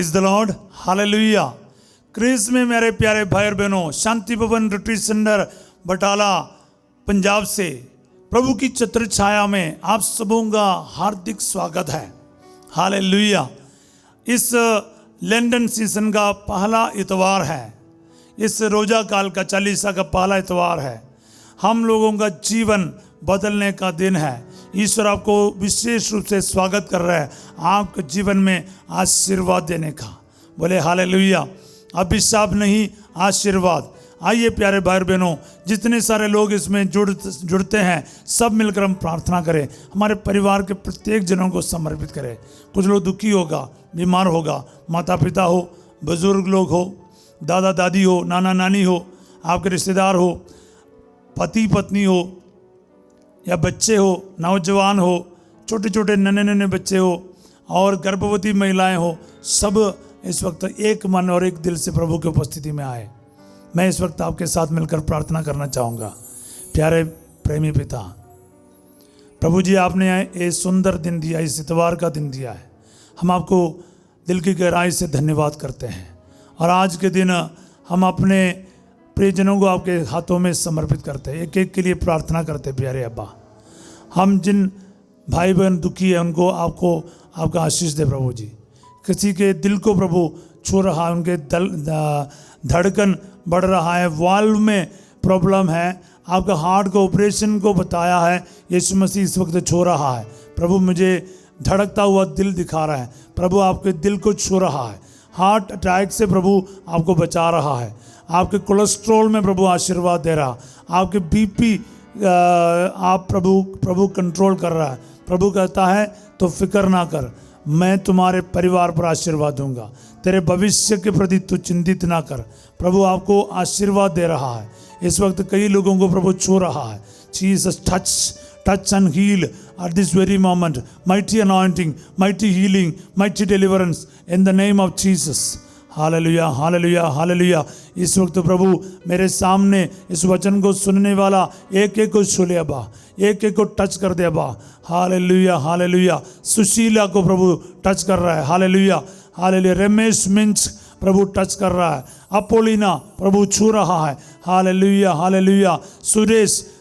Praise the Lord, hallelujah. Christ में मेरे प्यारे भाई और बहनों, शांति भवन रिट्रीट सेंटर बटाला पंजाब से प्रभु की छत्र छाया में आप सबों का हार्दिक स्वागत है। हालेलुया। इस लंदन सीजन का पहला इतवार है, इस रोजा काल का चालीसा का पहला इतवार है। हम लोगों का जीवन बदलने का दिन है। ईश्वर आपको विशेष रूप से स्वागत कर रहा है आपके जीवन में आशीर्वाद देने का। बोले हालेलुया। अभिशाप नहीं, आशीर्वाद। आइए प्यारे भाई बहनों, जितने सारे लोग इसमें जुड़ते हैं सब मिलकर हम प्रार्थना करें। हमारे परिवार के प्रत्येक जनों को समर्पित करें। कुछ लोग दुखी होगा, बीमार होगा, माता पिता हो, बुजुर्ग लोग हो, दादा दादी हो, नाना नानी हो, आपके रिश्तेदार हो, पति पत्नी हो या बच्चे हो, नौजवान हो, छोटे छोटे नन्हे नन्हे बच्चे हो और गर्भवती महिलाएं हो, सब इस वक्त एक मन और एक दिल से प्रभु की उपस्थिति में आए। मैं इस वक्त आपके साथ मिलकर प्रार्थना करना चाहूँगा। प्यारे प्रेमी पिता, प्रभु जी आपने ये सुंदर दिन दिया, इस इतवार का दिन दिया है। हम आपको दिल की गहराई से धन्यवाद करते हैं और आज के दिन हम अपने प्रियजनों को आपके हाथों में समर्पित करते हैं। एक एक के लिए प्रार्थना करते हैं। प्यारे अब्बा, हम जिन भाई बहन दुखी है उनको आपका आशीष दे प्रभु जी। किसी के दिल को प्रभु छू रहा है, उनके धड़कन बढ़ रहा है, वाल्व में प्रॉब्लम है, आपका हार्ट को ऑपरेशन को बताया है, यीशु मसीह इस वक्त छू रहा है। प्रभु मुझे धड़कता हुआ दिल दिखा रहा है, प्रभु आपके दिल को छू रहा है। हार्ट अटैक से प्रभु आपको बचा रहा है, आपके कोलेस्ट्रॉल में प्रभु आशीर्वाद दे रहा, आपके बीपी आप प्रभु कंट्रोल कर रहा है। प्रभु कहता है तो फिक्र ना कर, मैं तुम्हारे परिवार पर आशीर्वाद दूंगा, तेरे भविष्य के प्रति तू चिंतित ना कर। प्रभु आपको आशीर्वाद दे रहा है। इस वक्त कई लोगों को प्रभु छू रहा है। Jesus touch and heal at this very moment. Mighty anointing, mighty healing, mighty deliverance in the name of Jesus. Hallelujah hallelujah hallelujah. इस वक्त प्रभु मेरे सामने इस वचन को सुनने वाला एक एक को छू ले अब्बा, एक एक को टच कर दे अब्बा। Hallelujah hallelujah. सुशीला को प्रभु टच कर रहा है। Hallelujah hallelujah. रमेश मिंच प्रभु टच कर रहा है। अपोलिना प्रभु छू रहा है। Hallelujah hallelujah.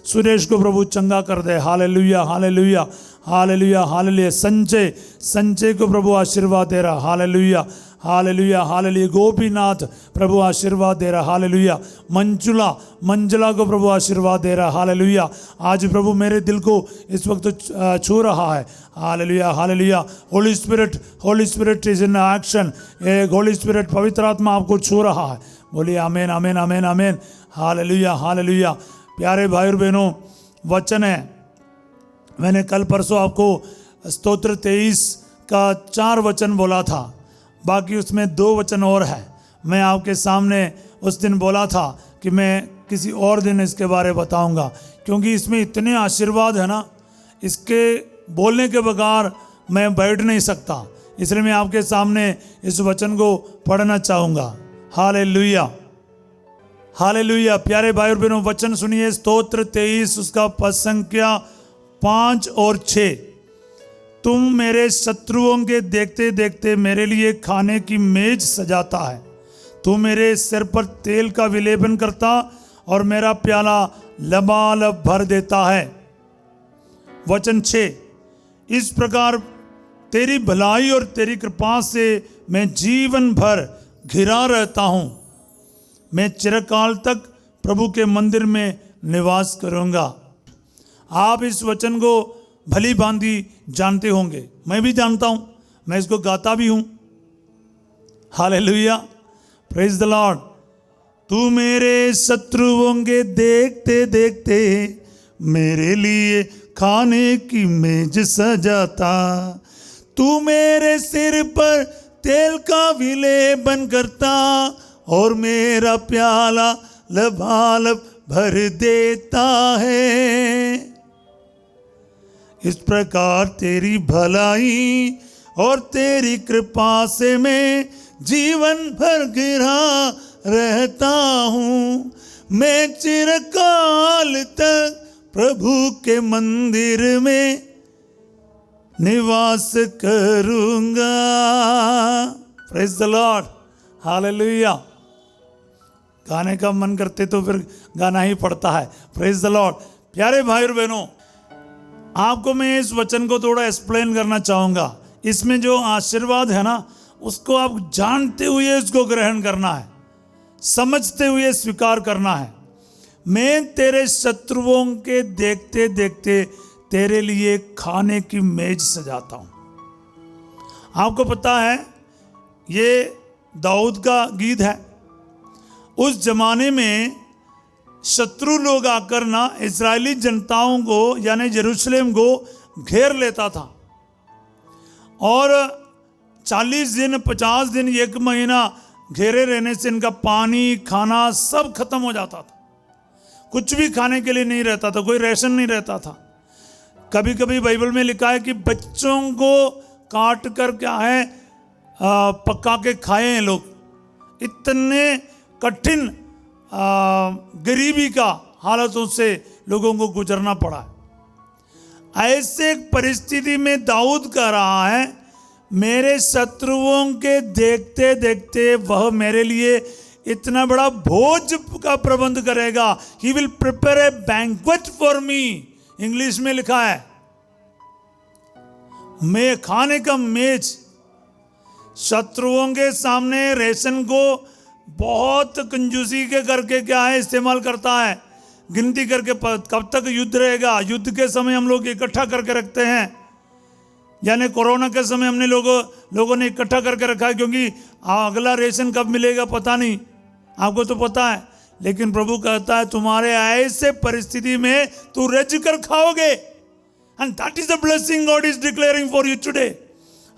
सुरेश को प्रभु चंगा कर दे। Hallelujah hallelujah hallelujah hallelujah. Sanjay को प्रभु आशीर्वाद दे रहा। Hallelujah hallelujah hallelujah. गोपीनाथ प्रभु आशीर्वाद दे रहा। हालेलुया। मंजुला को प्रभु आशीर्वाद दे रहा। हालेलुया। आज प्रभु मेरे दिल को इस वक्त छू रहा है। Hallelujah hallelujah. Holi spirit is in action. Holi spirit पवित्र आत्मा आपको छू रहा है। बोलिए आमेन आमेन आमेन आमेन। Hallelujah hallelujah. प्यारे भाई और बहनों, वचन है, मैंने कल परसों आपको स्तोत्र 23 का 4 वचन बोला था, बाकी उसमें 2 वचन और है। मैं आपके सामने उस दिन बोला था कि मैं किसी और दिन इसके बारे बताऊंगा, क्योंकि इसमें इतने आशीर्वाद है ना, इसके बोलने के बगैर मैं बैठ नहीं सकता। इसलिए मैं आपके सामने इस वचन को पढ़ना चाहूँगा। Hallelujah hallelujah. प्यारे भाई और बहनों, वचन सुनिए। स्तोत्र 23 उसका पद संख्या 5 और 6। तुम मेरे शत्रुओं के देखते देखते मेरे लिए खाने की मेज सजाता है। तू मेरे सिर पर तेल का विलेपन करता और मेरा प्याला लबालब भर देता है। वचन 6। इस प्रकार तेरी भलाई और तेरी कृपा से मैं जीवन भर घिरा रहता हूँ। मैं चिरकाल तक प्रभु के मंदिर में निवास करूँगा। आप इस वचन को भली भांति जानते होंगे, मैं भी जानता हूँ, मैं इसको गाता भी हूँ। Hallelujah, praise the Lord. तू मेरे शत्रुओं के देखते देखते मेरे लिए खाने की मेज सजाता। तू मेरे सिर पर तेल का विलेपन करता और मेरा प्याला लबालब भर देता है। इस प्रकार तेरी भलाई और तेरी कृपा से मैं जीवन भर घिरा रहता हूँ। मैं चिरकाल तक प्रभु के मंदिर में निवास करूँगा। Praise the Lord, hallelujah. गाने का मन करते तो फिर गाना ही पड़ता है। Praise the Lord. प्यारे भाई और बहनों, आपको मैं इस वचन को थोड़ा एक्सप्लेन करना चाहूँगा। इसमें जो आशीर्वाद है ना, उसको आप जानते हुए उसको ग्रहण करना है, समझते हुए स्वीकार करना है। मैं तेरे शत्रुओं के देखते देखते तेरे लिए खाने की मेज सजाता हूँ। आपको पता है ये दाऊद का गीत है। उस जमाने में शत्रु लोग आकर ना इजरायली जनताओं को यानी यरूशलेम को घेर लेता था और 40 दिन 50 दिन 1 महीना घेरे रहने से इनका पानी खाना सब खत्म हो जाता था। कुछ भी खाने के लिए नहीं रहता था, कोई राशन नहीं रहता था। कभी कभी बाइबल में लिखा है कि बच्चों को काट कर क्या है पका के खाए हैं लोग। इतने कठिन गरीबी का हालतों से लोगों को गुजरना पड़ा। ऐसे परिस्थिति में दाऊद कह रहा है, मेरे शत्रुओं के देखते देखते वह मेरे लिए इतना बड़ा भोज का प्रबंध करेगा। He will prepare a banquet for me. English में लिखा है मैं खाने का मेज। शत्रुओं के सामने रेशन को बहुत कंजूसी के करके क्या है इस्तेमाल करता है, गिनती करके कब तक युद्ध रहेगा। युद्ध के समय हम लोग इकट्ठा करके रखते हैं, यानी कोरोना के समय हमने लोगों ने इकट्ठा करके रखा है, क्योंकि अगला रेशन कब मिलेगा पता नहीं, आपको तो पता है। लेकिन प्रभु कहता है तुम्हारे ऐसे परिस्थिति में तू रज कर खाओगे। And that is the blessing God is declaring for you today.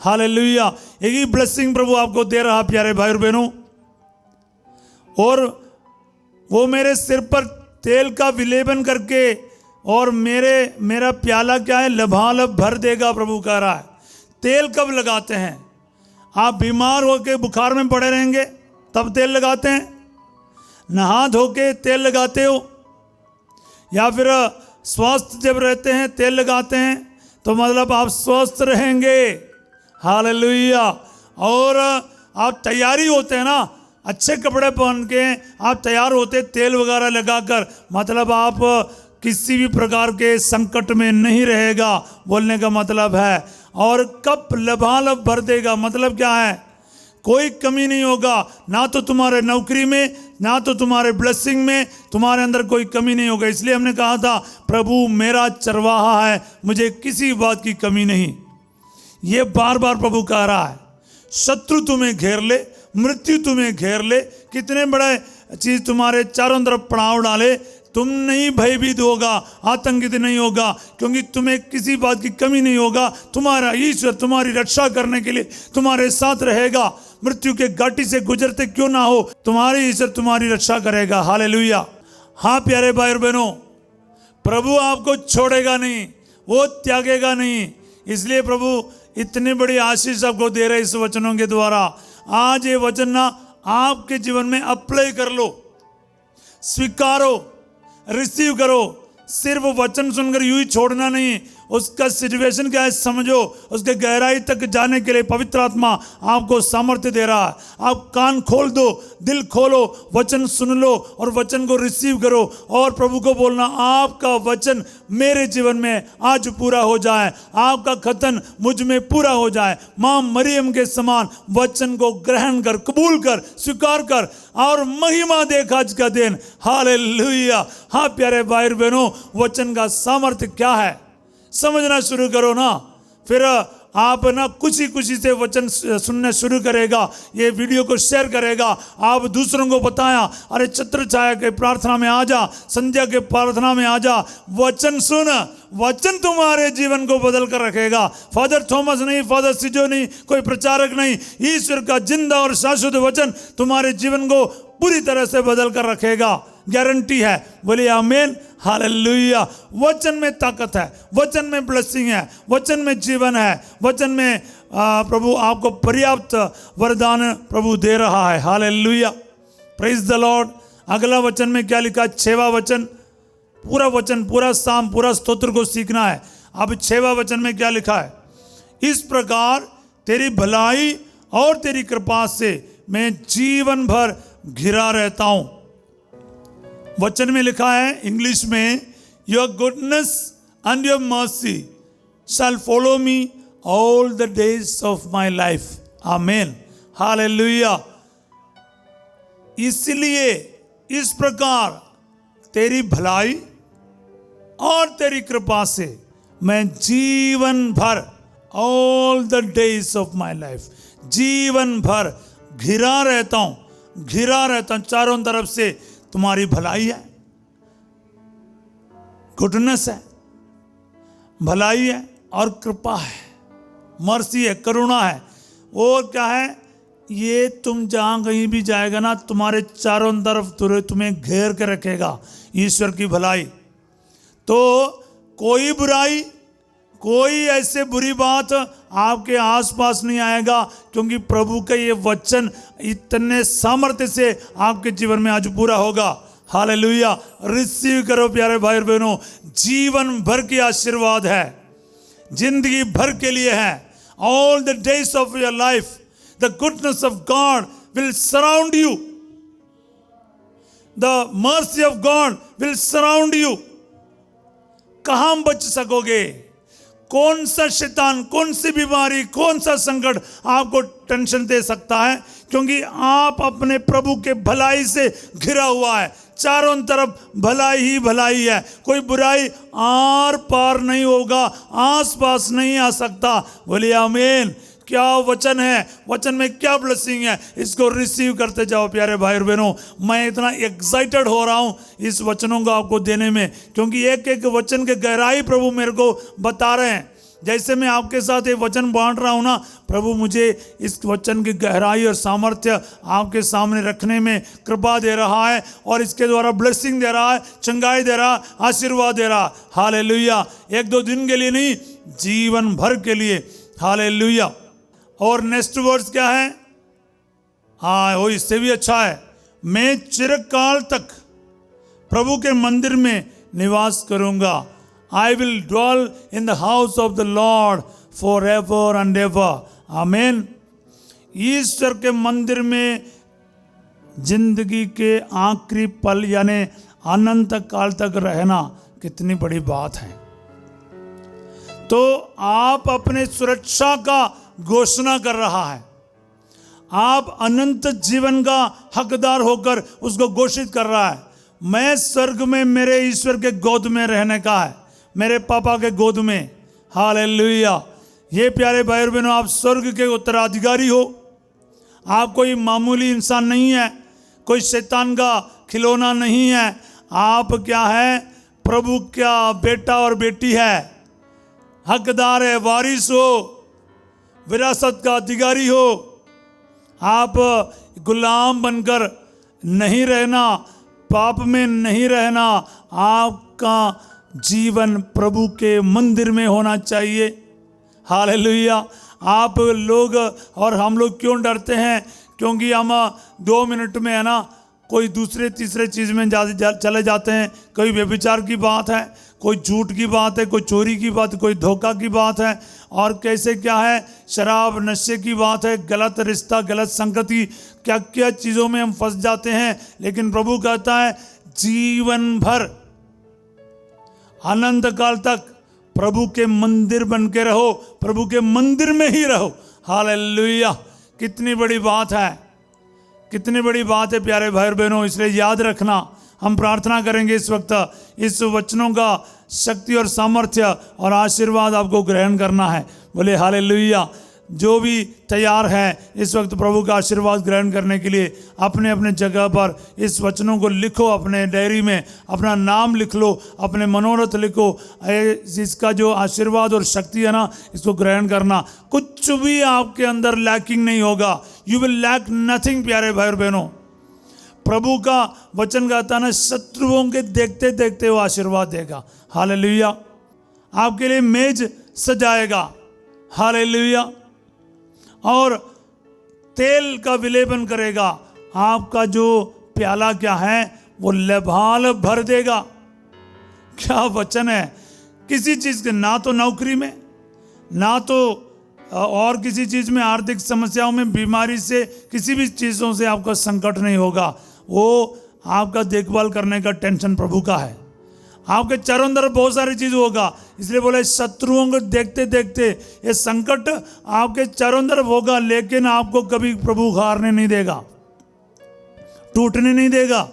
Hallelujah. यही ब्लेसिंग प्रभु आपको दे रहा प्यारे भाई और बहनों। और वो मेरे सिर पर तेल का विलेपन करके और मेरा प्याला क्या है लबालब भर देगा। प्रभु कह रहा है तेल कब लगाते हैं? आप बीमार होके बुखार में पड़े रहेंगे तब तेल लगाते हैं, नहा धो के तेल लगाते हो, या फिर स्वस्थ जब रहते हैं तेल लगाते हैं, तो मतलब आप स्वस्थ रहेंगे। हालेलुया। और आप तैयारी होते हैं ना, अच्छे कपड़े पहन के आप तैयार होते तेल वगैरह लगाकर, मतलब आप किसी भी प्रकार के संकट में नहीं रहेगा बोलने का मतलब है। और कप लबालब भर देगा, मतलब क्या है? कोई कमी नहीं होगा, ना तो तुम्हारे नौकरी में ना तो तुम्हारे ब्लेसिंग में, तुम्हारे अंदर कोई कमी नहीं होगा। इसलिए हमने कहा था प्रभु मेरा चरवाहा है, मुझे किसी बात की कमी नहीं। ये बार बार प्रभु कह रहा है। शत्रु तुम्हें घेर ले, मृत्यु तुम्हें घेर ले, कितने बड़े चीज तुम्हारे चारों तरफ पड़ाव डाले, तुम नहीं भयभीत होगा, आतंकित नहीं होगा, क्योंकि तुम्हें किसी बात की कमी नहीं होगा। तुम्हारा ईश्वर तुम्हारी रक्षा करने के लिए तुम्हारे साथ रहेगा। मृत्यु के घाटी से गुजरते क्यों ना हो, तुम्हारे ईश्वर तुम्हारी रक्षा करेगा। हालेलुया। हाँ प्यारे भाई और बहनों, प्रभु आपको छोड़ेगा नहीं, वो त्यागेगा नहीं। इसलिए प्रभु इतनी बड़ी आशीष आपको दे रहे इस वचनों के द्वारा। आज ये वचन ना आपके जीवन में अप्लाई कर लो, स्वीकारो, रिसीव करो। सिर्फ वचन सुनकर यूं ही छोड़ना नहीं, उसका सिचुएशन क्या है समझो, उसके गहराई तक जाने के लिए पवित्र आत्मा आपको सामर्थ्य दे रहा है। आप कान खोल दो, दिल खोलो, वचन सुन लो और वचन को रिसीव करो। और प्रभु को बोलना आपका वचन मेरे जीवन में आज पूरा हो जाए, आपका खतन मुझ में पूरा हो जाए। माँ मरियम के समान वचन को ग्रहण कर, कबूल कर, स्वीकार कर और महिमा देख आज का दिन। हालेलुया। हाँ प्यारे भाई बहनों, वचन का सामर्थ्य क्या है समझना शुरू करो ना, फिर आप ना खुशी से वचन सुनने शुरू करेगा। ये वीडियो को शेयर करेगा, आप दूसरों को बताया, अरे छत्र छाया के प्रार्थना में आ जा, संध्या के प्रार्थना में आ जा, वचन सुन। वचन तुम्हारे जीवन को बदल कर रखेगा। फादर थॉमस नहीं, फादर सिजो नहीं, कोई प्रचारक नहीं, ईश्वर का जिंदा और शाश्वत वचन तुम्हारे जीवन को पूरी तरह से बदल कर रखेगा, गारंटी है। बोलिए आमीन। हालेलुया। वचन में ताकत है, वचन में ब्लेसिंग है, वचन में जीवन है, वचन में प्रभु आपको पर्याप्त वरदान प्रभु दे रहा है। हालेलुया। Praise the Lord. अगला वचन में क्या लिखा? 6वां वचन, पूरा वचन, पूरा साम, पूरा स्तोत्र को सीखना है। अब 6वां वचन में क्या लिखा है? इस प्रकार तेरी भलाई और तेरी कृपा से मैं जीवन भर घिरा रहता हूं। वचन में लिखा है इंग्लिश में, your goodness and your mercy shall follow me all the days of my life. Amen, hallelujah. इसलिए इस प्रकार तेरी भलाई और तेरी कृपा से मैं जीवन भर, all the days of my life, जीवन भर घिरा रहता हूं, घिरा रहता हूं। चारों तरफ से तुम्हारी भलाई है, गुडनेस है, भलाई है और कृपा है, मर्सी है, करुणा है। और क्या है, ये तुम जहां कहीं भी जाएगा ना, तुम्हारे चारों तरफ तुम्हें घेर के रखेगा, ईश्वर की भलाई। तो कोई बुराई, कोई ऐसे बुरी बात आपके आसपास नहीं आएगा, क्योंकि प्रभु का ये वचन इतने सामर्थ्य से आपके जीवन में आज पूरा होगा। हालेलुया। रिसीव करो प्यारे भाई और बहनों, जीवन भर की आशीर्वाद है, जिंदगी भर के लिए है। All the days of your life the goodness of God will surround you, the mercy of God will surround you. कहां बच सकोगे? कौन सा शैतान, कौन सी बीमारी, कौन सा संकट आपको टेंशन दे सकता है? क्योंकि आप अपने प्रभु के भलाई से घिरा हुआ है, चारों तरफ भलाई ही भलाई है, कोई बुराई आर पार नहीं होगा, आस पास नहीं आ सकता। बोलिए आमीन। क्या वचन है, वचन में क्या ब्लेसिंग है, इसको रिसीव करते जाओ प्यारे भाई और बहनों। मैं इतना एक्साइटेड हो रहा हूं इस वचनों को आपको देने में, क्योंकि एक एक वचन के गहराई प्रभु मेरे को बता रहे हैं। जैसे मैं आपके साथ ये वचन बांट रहा हूं ना, प्रभु मुझे इस वचन की गहराई और सामर्थ्य आपके सामने रखने में कृपा दे रहा है, और इसके द्वारा ब्लेसिंग दे रहा है, चंगाई दे रहा है, आशीर्वाद दे रहा है। हालेलुया। एक दो दिन के लिए नहीं, जीवन भर के लिए। हालेलुया। और नेक्स्ट वर्ड्स क्या है? हाँ, वो इससे भी अच्छा है, मैं चिरकाल तक प्रभु के मंदिर में निवास करूंगा। I will dwell in the house of the Lord forever and ever. आमीन। ईश्वर के मंदिर में जिंदगी के आखिरी पल यानी अनंत काल तक रहना कितनी बड़ी बात है। तो आप अपने सुरक्षा का घोषणा कर रहा है, आप अनंत जीवन का हकदार होकर उसको घोषित कर रहा है। मैं स्वर्ग में मेरे ईश्वर के गोद में रहने का है, मेरे पापा के गोद में। हालेलुया। ये प्यारे भाई और बहनों, आप स्वर्ग के उत्तराधिकारी हो। आप कोई मामूली इंसान नहीं है, कोई शैतान का खिलौना नहीं है। आप क्या है? प्रभु का बेटा और बेटी है, हकदार है, वारिस हो, विरासत का अधिकारी हो। आप गुलाम बनकर नहीं रहना, पाप में नहीं रहना। आपका जीवन प्रभु के मंदिर में होना चाहिए। हालेलुया। आप लोग और हम लोग क्यों डरते हैं? क्योंकि हम 2 मिनट में है ना कोई दूसरे तीसरे चीज़ में चले जाते हैं। कोई व्यभिचार की बात है, कोई झूठ की बात है, कोई चोरी की बात, कोई धोखा की बात है, और कैसे क्या है, शराब नशे की बात है, गलत रिश्ता, गलत संगति, क्या क्या चीज़ों में हम फंस जाते हैं। लेकिन प्रभु कहता है जीवन भर अनंत काल तक प्रभु के मंदिर बन के रहो, प्रभु के मंदिर में ही रहो। हालेलुया। कितनी बड़ी बात है, कितनी बड़ी बात है प्यारे भाई और बहनों। इसलिए याद रखना, हम प्रार्थना करेंगे इस वक्त, इस वचनों का शक्ति और सामर्थ्य और आशीर्वाद आपको ग्रहण करना है। बोले हालेलुया। जो भी तैयार है इस वक्त प्रभु का आशीर्वाद ग्रहण करने के लिए, अपने अपने जगह पर इस वचनों को लिखो, अपने डायरी में अपना नाम लिख लो, अपने मनोरथ लिखो। इसका जो आशीर्वाद और शक्ति है ना, इसको ग्रहण करना। कुछ भी आपके अंदर लैकिंग नहीं होगा। यू विल लैक नथिंग प्यारे भाई और बहनों। प्रभु का वचन कहता है ना, शत्रुओं के देखते देखते वो आशीर्वाद देगा। हालेलुया। आपके लिए मेज सजाएगा। हालेलुया। और तेल का विलेपन करेगा। आपका जो प्याला क्या है वो लबाल भर देगा। क्या वचन है। किसी चीज़ के, ना तो नौकरी में, ना तो और किसी चीज़ में, आर्थिक समस्याओं में, बीमारी से, किसी भी चीज़ों से आपका संकट नहीं होगा। वो आपका देखभाल करने का टेंशन प्रभु का है। आपके चारों तरफ बहुत सारी चीज होगा, इसलिए बोले शत्रुओं को देखते देखते ये संकट आपके चारों तरफ होगा, लेकिन आपको कभी प्रभु हारने नहीं देगा, टूटने नहीं देगा,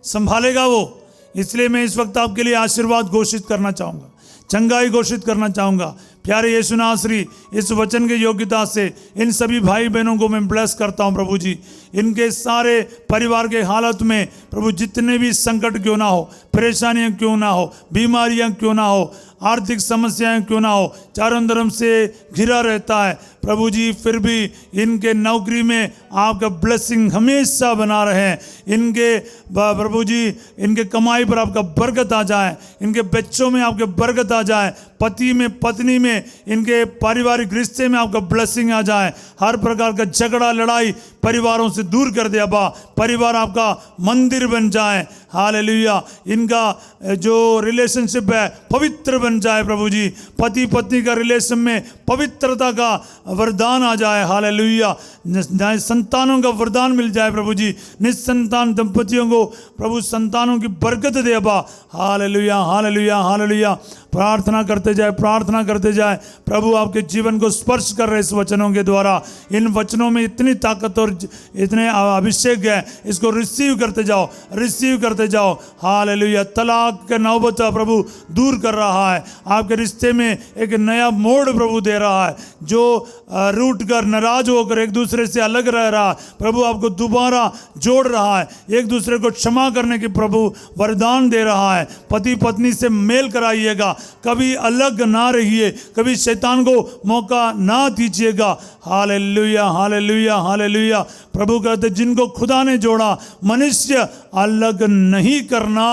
संभालेगा वो। इसलिए मैं इस वक्त आपके लिए आशीर्वाद घोषित करना चाहूँगा, चंगाई घोषित करना चाहूँगा। प्यारे यीशु नासरी, इस वचन की योग्यता से इन सभी भाई बहनों को मैं ब्लेस करता हूँ प्रभु जी। इनके सारे परिवार के हालत में प्रभु जितने भी संकट क्यों ना हो, परेशानियाँ क्यों ना हो, बीमारियाँ क्यों ना हो, आर्थिक समस्याएं क्यों ना हो, चारों तरफ से घिरा रहता है प्रभु जी, फिर भी इनके नौकरी में आपका ब्लेसिंग हमेशा बना रहे। इनके प्रभु जी, इनके कमाई पर आपका बरकत आ जाए, इनके बच्चों में आपके बरकत आ जाए, पति में, पत्नी में, इनके पारिवारिक रिश्ते में आपका ब्लेसिंग आ जाए। हर प्रकार का झगड़ा लड़ाई परिवारों से दूर कर दे अब्बा, परिवार आपका मंदिर बन जाए। हालेलुया। इनका जो रिलेशनशिप है पवित्र बन जाए प्रभु जी, पति पत्नी का रिलेशन में पवित्रता का वरदान आ जाए। हालेलुया। संतानों का वरदान मिल जाए प्रभु जी, निस्संतान दंपतियों को प्रभु संतानों की बरकत दे अब्बा। Hallelujah, hallelujah, hallelujah. प्रार्थना करते जाए, प्रार्थना करते जाए। प्रभु आपके जीवन को स्पर्श कर रहे इस वचनों के द्वारा। इन वचनों में इतनी ताकत और इतने अभिषेक है, इसको रिसीव करते जाओ, रिसीव करते जाओ। हालेलुया। तलाक का नौबत प्रभु दूर कर रहा है, आपके रिश्ते में एक नया मोड़ प्रभु दे रहा है। जो रूठ कर, नाराज होकर एक दूसरे से अलग रह रहा, प्रभु आपको दोबारा जोड़ रहा है, एक दूसरे को क्षमा करने की प्रभु वरदान दे रहा है। पति पत्नी से मेल कराइएगा, कभी अलग ना रहिए, कभी शैतान को मौका ना दीजिएगा। Hallelujah, hallelujah, hallelujah. प्रभु कहते जिनको खुदा ने जोड़ा मनुष्य अलग नहीं करना।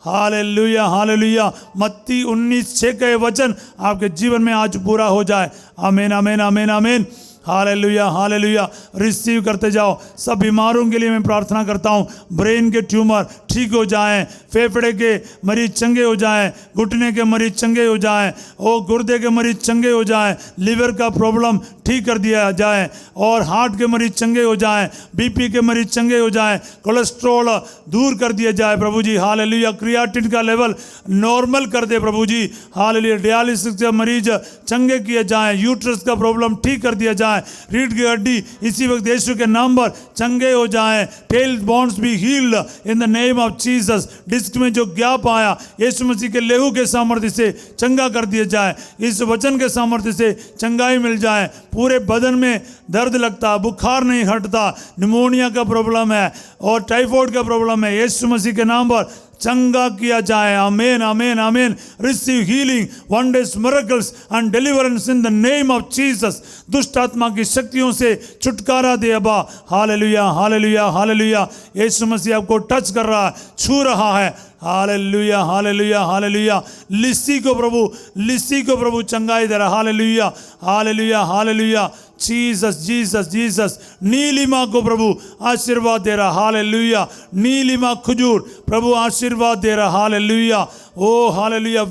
Hallelujah, hallelujah. मत्ती 19:6 का वचन आपके जीवन में आज पूरा हो जाए। आमीन, आमीन, आमीन, आमीन। Hallelujah, hallelujah. रिसीव करते जाओ। सब बीमारों के लिए मैं प्रार्थना करता हूँ, ब्रेन के ट्यूमर ठीक हो जाएं, फेफड़े के मरीज चंगे हो जाएं, घुटने के मरीज चंगे हो जाएं, और गुर्दे के मरीज चंगे हो जाएं, लिवर का प्रॉब्लम ठीक कर दिया जाए, और हार्ट के मरीज चंगे हो जाएं, बीपी के मरीज चंगे हो जाएं, कोलेस्ट्रॉल दूर कर दिया जाए प्रभु जी। हालेलुया। क्रिएटिन का लेवल नॉर्मल कर दे प्रभु जी। हालेलुया। डायलिसिस के मरीज चंगे किए जाएं, यूट्रस का प्रॉब्लम ठीक कर दिया जाए, रीढ़ की हड्डी इसी वक्त यीशु के नाम पर चंगे हो जाएं। Tail bones be healed in the name of Jesus. Disc में जो गैप आया यीशु मसीह के लेहू के सामर्थ्य से चंगा कर दिया जाए, इस वचन के सामर्थ्य से चंगाई मिल जाए। पूरे बदन में दर्द लगता, बुखार नहीं हटता, निमोनिया का प्रॉब्लम है और टाइफाइड का प्रॉब्लम है, यीशु मसीह के नाम पर चंगा किया जाए। आमीन, आमीन, आमीन। Receive healing, wonders, miracles and deliverance in the name of Jesus. दुष्ट आत्मा की शक्तियों से छुटकारा दे अब्बा। Hallelujah, hallelujah, hallelujah. यीशु मसीह आपको टच कर रहा है, छू रहा है। Hallelujah, hallelujah, hallelujah. लिस्सी को प्रभु चंगाई दे रहा। Hallelujah, hallelujah, hallelujah. Jesus, Jesus, Jesus. Neelima को प्रभु आशीर्वाद दे रहा। हालेलुया। नीलिमा खजूर प्रभु आशीर्वाद दे रहा। हालेलुया। ओ हालेलुया।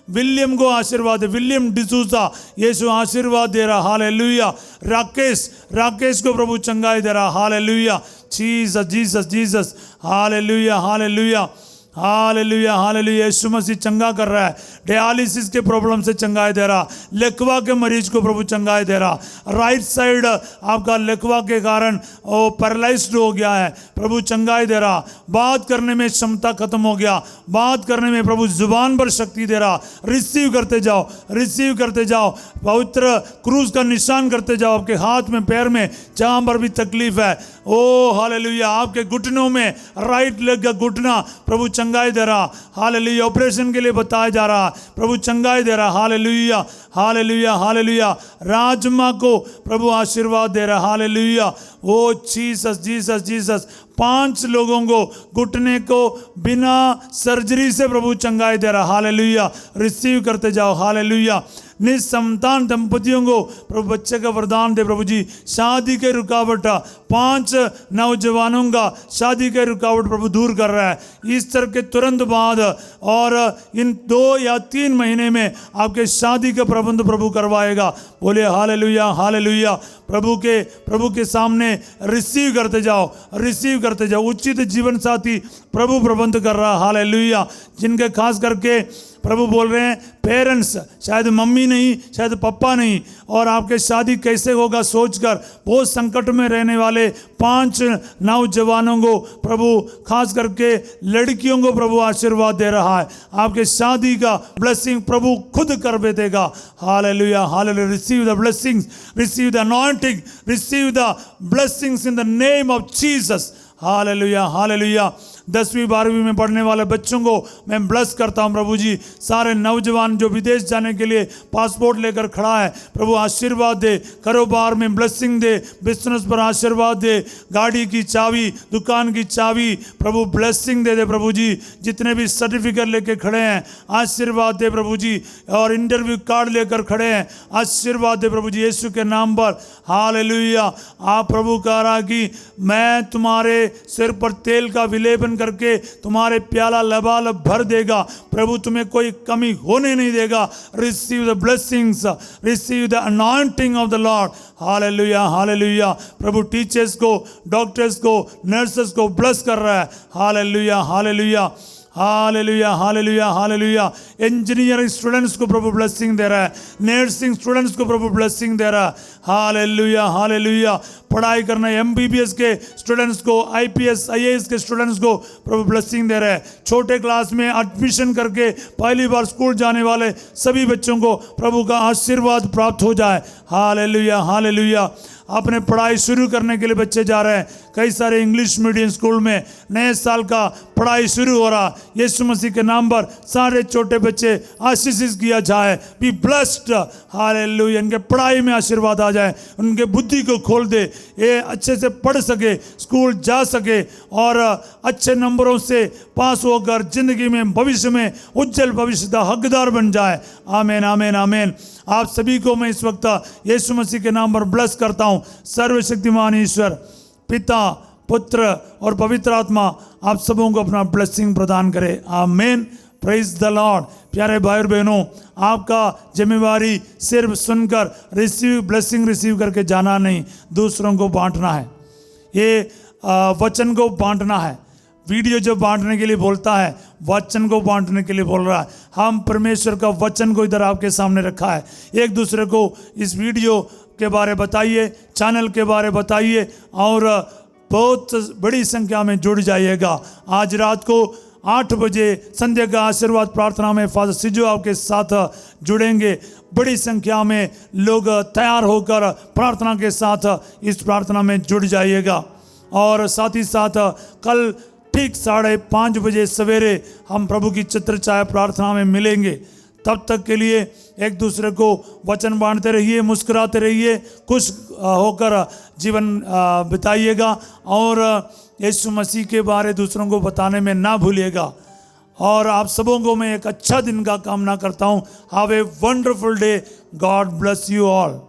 विलियम को आशीर्वाद है, विलियम डिसूजा यीशु आशीर्वाद दे रहा। हालेलुया। राकेश को प्रभु चंगाई दे रहा। Hallelujah. Jesus, Jesus, Jesus. Hallelujah, hallelujah, hallelujah, hallelujah. यीशु मसीह चंगा कर रहा है। डायलिसिस के प्रॉब्लम से चंगाई दे रहा, लकवा के मरीज को प्रभु चंगाई दे रहा। राइट साइड आपका लकवा के कारण वो पैरालाइज्ड हो गया है, प्रभु चंगाई दे रहा। बात करने में क्षमता खत्म हो गया, बात करने में प्रभु जुबान पर शक्ति दे रहा। रिसीव करते जाओ, रिसीव करते जाओ। पवित्र क्रूज का निशान करते जाओ आपके हाथ में, पैर में, जहां पर भी तकलीफ है। ओ हालेलुया। आपके घुटनों में, राइट लेग का घुटना प्रभु चंगाई दे रहा। हालेलुया। ऑपरेशन के लिए बताया जा रहा, प्रभु चंगाई दे रहा। Hallelujah, hallelujah, hallelujah. राजमा को प्रभु आशीर्वाद दे रहा। हालेलुया। ओ जीसस, जीसस, जीसस। 5 लोगों को घुटने को बिना सर्जरी से प्रभु चंगाई दे रहा। हालेलुया, रिसीव करते जाओ। हालेलुया, निसंतान दंपतियों को प्रभु बच्चे का वरदान दे प्रभु जी। शादी के रुकावट 5 नौजवानों का शादी के रुकावट प्रभु दूर कर रहा है। ईस्टर के तुरंत बाद और इन 2 या 3 महीने में आपके शादी का प्रबंध प्रभु करवाएगा। बोले हालेलुया, हालेलुया। प्रभु के सामने रिसीव करते जाओ, रिसीव करते जाओ। उचित जीवन साथी प्रभु प्रबंध कर रहा। हालेलुया, जिनके खास करके प्रभु बोल रहे हैं पेरेंट्स, शायद मम्मी नहीं, शायद पापा नहीं, और आपके शादी कैसे होगा सोचकर बहुत संकट में रहने वाले 5 नौजवानों को प्रभु खास करके लड़कियों को प्रभु आशीर्वाद दे रहा है। आपके शादी का ब्लेसिंग प्रभु खुद कर देगा। Hallelujah, hallelujah. Receive the blessings, receive the anointing, receive the blessings in the name of Jesus. Hallelujah, hallelujah. 10वीं 12वीं में पढ़ने वाले बच्चों को मैं ब्लेस करता हूं प्रभु जी। सारे नौजवान जो विदेश जाने के लिए पासपोर्ट लेकर खड़ा है प्रभु आशीर्वाद दे, कारोबार में ब्लेसिंग दे, बिजनेस पर आशीर्वाद दे, गाड़ी की चाबी, दुकान की चाबी प्रभु ब्लेसिंग दे प्रभु जी। जितने भी सर्टिफिकेट लेके खड़े हैं आशीर्वाद दे प्रभु जी, और इंटरव्यू कार्ड लेकर खड़े हैं आशीर्वाद दे प्रभु जी यीशु के नाम पर। हालेलुया। आप प्रभु कह रहा कि मैं तुम्हारे सिर पर तेल का विलेपन करके तुम्हारे प्याला लबालब भर देगा। प्रभु तुम्हें कोई कमी होने नहीं देगा। Receive the blessings, receive the anointing of the Lord. Hallelujah, hallelujah. Prabhu teachers को, डॉक्टर्स को, नर्सेस को ब्लेस कर रहा है। Hallelujah, hallelujah, hallelujah, hallelujah, hallelujah. Engineering students को प्रभु ब्लेसिंग दे रहा है, नर्सिंग स्टूडेंट्स को प्रभु ब्लेसिंग दे रहा है। Hallelujah, hallelujah. पढ़ाई करना एमबीबीएस के स्टूडेंट्स को, आईपीएस आईएएस के स्टूडेंट्स को प्रभु ब्लेसिंग दे रहा है। छोटे क्लास में एडमिशन करके पहली बार स्कूल जाने वाले सभी बच्चों को प्रभु का आशीर्वाद प्राप्त हो जाए। Hallelujah, hallelujah. अपने पढ़ाई शुरू करने के लिए बच्चे जा रहे हैं। कई सारे इंग्लिश मीडियम स्कूल में नए साल का पढ़ाई शुरू हो रहा। यीशु मसीह के नाम पर सारे छोटे बच्चे आशीषित किया जाए। Be blessed. हालेलुया। इनके पढ़ाई में आशीर्वाद आ जाए, उनके बुद्धि को खोल दे, ये अच्छे से पढ़ सके, स्कूल जा सके और अच्छे नंबरों से पास होकर जिंदगी में भविष्य में उज्जवल भविष्य का हकदार बन जाए। आमीन, आमीन, आमीन। आप सभी को मैं इस वक्त यीशु मसीह के नाम पर ब्लेस करता हूं। सर्वशक्तिमान ईश्वर पिता, पुत्र और पवित्र आत्मा आप सबों को अपना ब्लेसिंग प्रदान करे। आमीन। Praise the Lord. प्यारे भाई और बहनों, आपका जिम्मेवारी सिर्फ सुनकर रिसीव ब्लेसिंग रिसीव करके जाना नहीं, दूसरों को बांटना है। ये वचन को बांटना है। वीडियो जो बांटने के लिए बोलता है, वचन को बांटने के लिए बोल रहा है। हम परमेश्वर का वचन को इधर आपके सामने रखा है। एक दूसरे को इस वीडियो के बारे बताइए, चैनल के बारे बताइए और बहुत बड़ी संख्या में जुड़ जाइएगा। आज रात को 8 बजे संध्या का आशीर्वाद प्रार्थना में फादर सिजो आपके साथ जुड़ेंगे। बड़ी संख्या में लोग तैयार होकर प्रार्थना के साथ इस प्रार्थना में जुड़ जाइएगा। और साथ ही साथ कल ठीक 5:30 बजे सवेरे हम प्रभु की छत्र छाया प्रार्थना में मिलेंगे। तब तक के लिए एक दूसरे को वचन बांटते रहिए, मुस्कुराते रहिए, खुश होकर जीवन बिताइएगा और यीशु मसीह के बारे दूसरों को बताने में ना भूलिएगा। और आप सबों को मैं एक अच्छा दिन का कामना करता हूँ। Have a wonderful day. God bless you all.